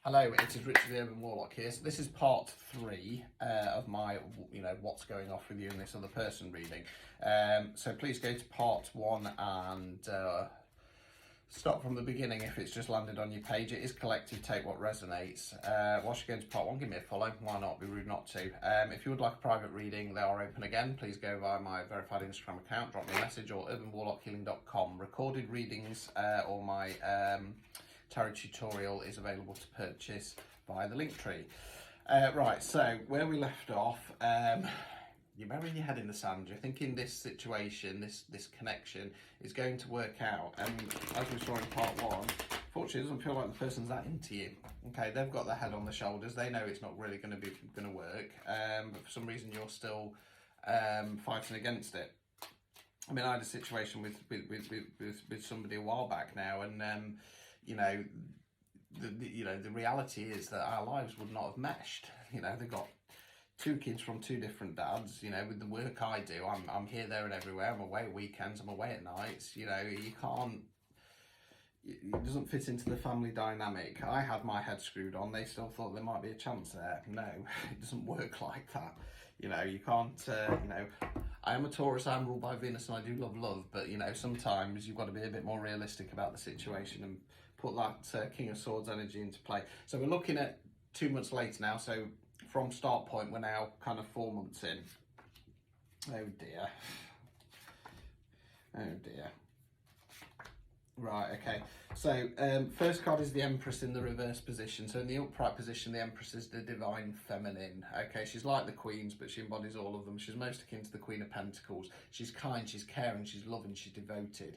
Hello, it is Richard the Urban Warlock here. So this is part 3 of my, what's going off with you and this other person reading. So please go to part 1 and start from the beginning if it's just landed on your page. It is collective, take what resonates. Whilst you're going to part 1, give me a follow. Why not? Be rude not to. If you would like a private reading, they are open again. Please go via my verified Instagram account, drop me a message, or urbanwarlockhealing.com. Recorded readings or my tarot tutorial is available to purchase via the link tree. Right, so where we left off, you're burying your head in the sand. You're thinking this situation, this connection is going to work out. And as we saw in part 1, fortunately, it doesn't feel like the person's that into you. Okay, they've got their head on the shoulders. They know it's not really going to work, but for some reason you're still fighting against it. I mean, I had a situation with somebody a while back now, and the reality is that our lives would not have meshed. They've got 2 kids from 2 different dads. With the work I do, I'm here, there, and everywhere. I'm away at weekends. I'm away at nights. You can't. It doesn't fit into the family dynamic. I had my head screwed on. They still thought there might be a chance there. No, it doesn't work like that. You can't. I am a Taurus. I'm ruled by Venus, and I do love. But sometimes you've got to be a bit more realistic about the situation and put that King of Swords energy into play. So we're looking at 2 months later now. So from start point, we're now kind of 4 months in. Oh dear. Oh dear. Right, okay. So first card is the Empress in the reverse position. So in the upright position, the Empress is the divine feminine. Okay, she's like the Queens, but she embodies all of them. She's most akin to the Queen of Pentacles. She's kind, she's caring, she's loving, she's devoted.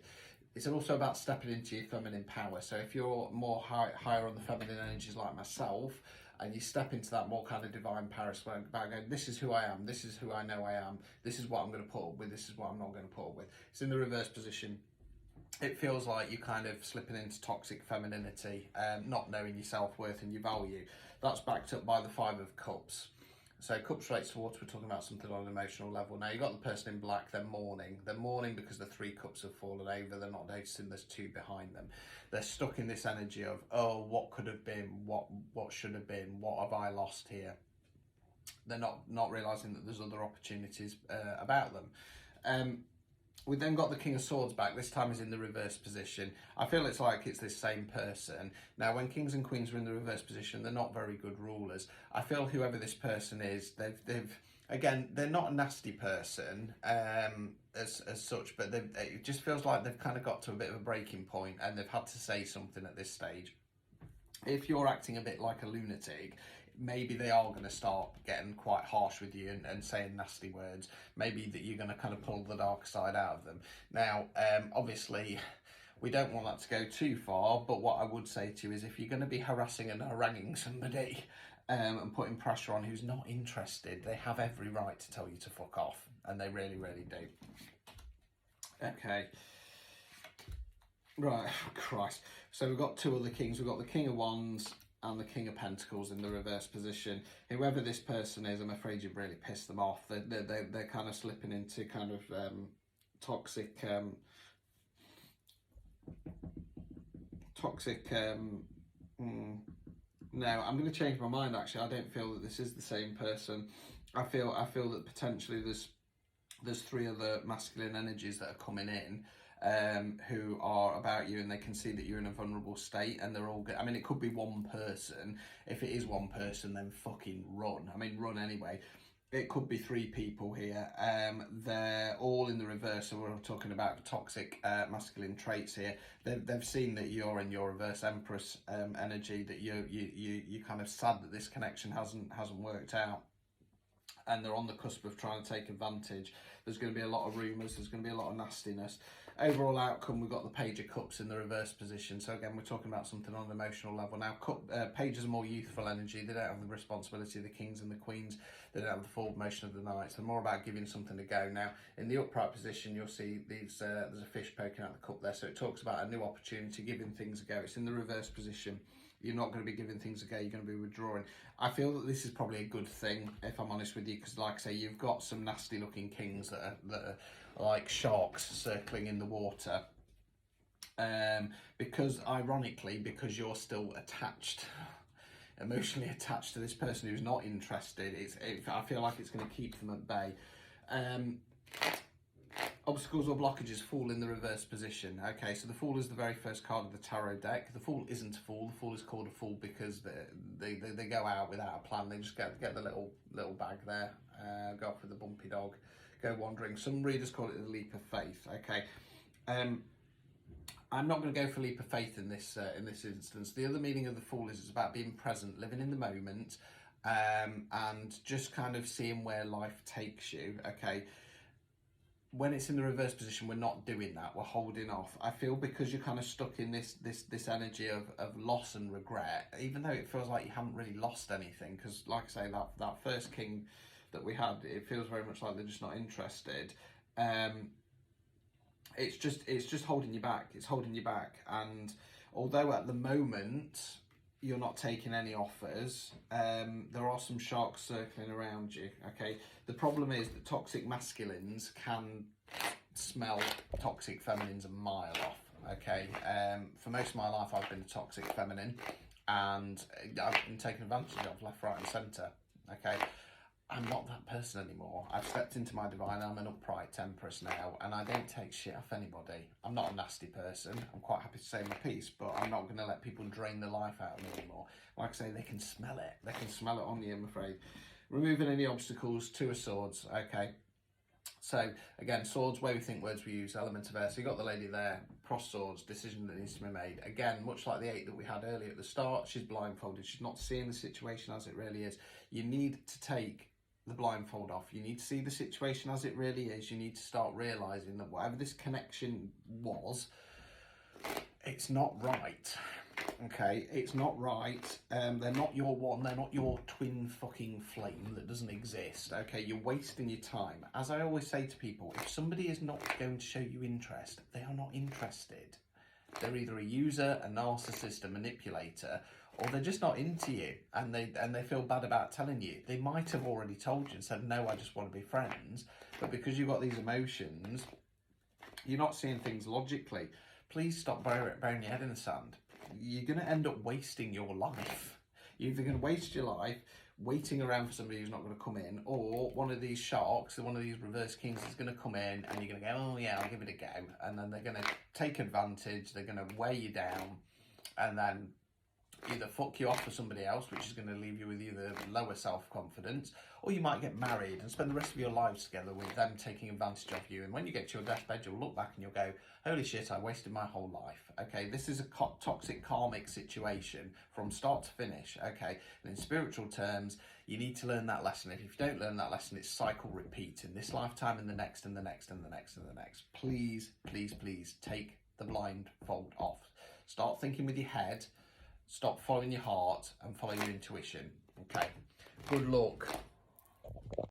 It's also about stepping into your feminine power. So if you're more higher on the feminine energies like myself, and you step into that more kind of divine power, about going, this is who I am, this is who I know I am, this is what I'm going to put up with, this is what I'm not going to put up with. It's in the reverse position. It feels like you're kind of slipping into toxic femininity, not knowing your self-worth and your value. That's backed up by the 5 of Cups. So Cups relates to water. We're talking about something on an emotional level. Now, you've got the person in black, they're mourning. They're mourning because the 3 cups have fallen over. They're not noticing there's 2 behind them. They're stuck in this energy of, oh, what could have been, what should have been, what have I lost here? They're not realising that there's other opportunities about them. We then got the King of Swords back. This time is in the reverse position. I feel it's like it's this same person. Now, when Kings and Queens are in the reverse position, they're not very good rulers. I feel whoever this person is, again, they're not a nasty person as such, but it just feels like they've kind of got to a bit of a breaking point and they've had to say something at this stage. If you're acting a bit like a lunatic, maybe they are going to start getting quite harsh with you and saying nasty words. Maybe that you're going to kind of pull the dark side out of them. Now, obviously, we don't want that to go too far, but what I would say to you is if you're going to be harassing and haranguing somebody and putting pressure on who's not interested, they have every right to tell you to fuck off, and they really, really do. Okay. Right, Christ. So we've got 2 other kings. We've got the King of Wands and the King of Pentacles in the reverse position. Whoever this person is, I'm afraid you've really pissed them off. They're kind of slipping into kind of toxic. No, I'm going to change my mind. Actually, I don't feel that this is the same person. I feel that potentially there's 3 other masculine energies that are coming in. Who are about you, and they can see that you're in a vulnerable state, and they're all good. I mean, it could be one person. If it is one person, then fucking run. I mean, run anyway. It could be 3 people here. They're all in the reverse, so we're talking about toxic masculine traits here. They've seen that you're in your reverse Empress energy, that you kind of sad that this connection hasn't worked out. And they're on the cusp of trying to take advantage. There's going to be a lot of rumours, there's going to be a lot of nastiness. Overall outcome, we've got the Page of Cups in the reverse position. So again, we're talking about something on an emotional level. Now, Pages are more youthful energy. They don't have the responsibility of the Kings and the Queens. They don't have the forward motion of the Knights. They're more about giving something to go. Now, in the upright position, you'll see there's a fish poking out the cup there. So it talks about a new opportunity, giving things a go. It's in the reverse position. You're not going to be giving things a go, you're going to be withdrawing. I feel that this is probably a good thing, if I'm honest with you, because like I say, you've got some nasty looking kings that are like sharks circling in the water. Because ironically, because you're still attached emotionally attached to this person who's not interested. I feel like it's going to keep them at bay. Obstacles or blockages, Fool in the reverse position. Okay, so the Fool is the very first card of the tarot deck. The Fool isn't a Fool. The Fool is called a Fool because they go out without a plan. They just get the little bag there, go off with the bumpy dog, go wandering. Some readers call it the leap of faith. Okay, I'm not going to go for leap of faith in this instance. The other meaning of the Fool is it's about being present, living in the moment, and just kind of seeing where life takes you. Okay. When it's in the reverse position, we're not doing that. We're holding off. I feel because you're kind of stuck in this energy of loss and regret, even though it feels like you haven't really lost anything. Because, like I say, that first king that we had, it feels very much like they're just not interested. It's just holding you back. It's holding you back. And although at the moment you're not taking any offers, there are some sharks circling around you. Okay, the problem is that toxic masculines can smell toxic feminines a mile off. Okay, for most of my life I've been a toxic feminine, and I've been taken advantage of left, right and centre. Okay, I'm not that person anymore. I've stepped into my divine. I'm an upright empress now, and I don't take shit off anybody. I'm not a nasty person. I'm quite happy to say my piece, but I'm not going to let people drain the life out of me anymore. Like I say, they can smell it. They can smell it on you, I'm afraid. Removing any obstacles, 2 of Swords. Okay. So, again, Swords, way we think, words we use, element of air. So you got the lady there, cross swords, decision that needs to be made. Again, much like the 8 that we had earlier at the start, she's blindfolded. She's not seeing the situation as it really is. You need to take the blindfold off. You need to see the situation as it really is. You need to start realising that whatever this connection was, it's not right. Okay, it's not right. They're not your one. They're not your twin fucking flame that doesn't exist. Okay, you're wasting your time. As I always say to people, if somebody is not going to show you interest, they are not interested. They're either a user, a narcissist, a manipulator, or they're just not into you, and they feel bad about telling you. They might have already told you and said, no, I just want to be friends, but because you've got these emotions, you're not seeing things logically. Please stop burying your head in the sand. You're going to end up wasting your life. You're either going to waste your life waiting around for somebody who's not going to come in, or one of these sharks, one of these reverse kings is going to come in, and you're going to go, oh yeah, I'll give it a go, and then they're going to take advantage, they're going to weigh you down, and then either fuck you off for somebody else, which is going to leave you with either lower self-confidence, or you might get married and spend the rest of your lives together with them taking advantage of you. And when you get to your deathbed, you'll look back and you'll go, holy shit, I wasted my whole life. Okay, this is a toxic karmic situation from start to finish. Okay, and in spiritual terms, you need to learn that lesson. If you don't learn that lesson, it's cycle repeat in this lifetime, and the next, and the next, and the next, and the next. Please, please, please take the blindfold off. Start thinking with your head. Stop following your heart and follow your intuition. Okay. Good luck.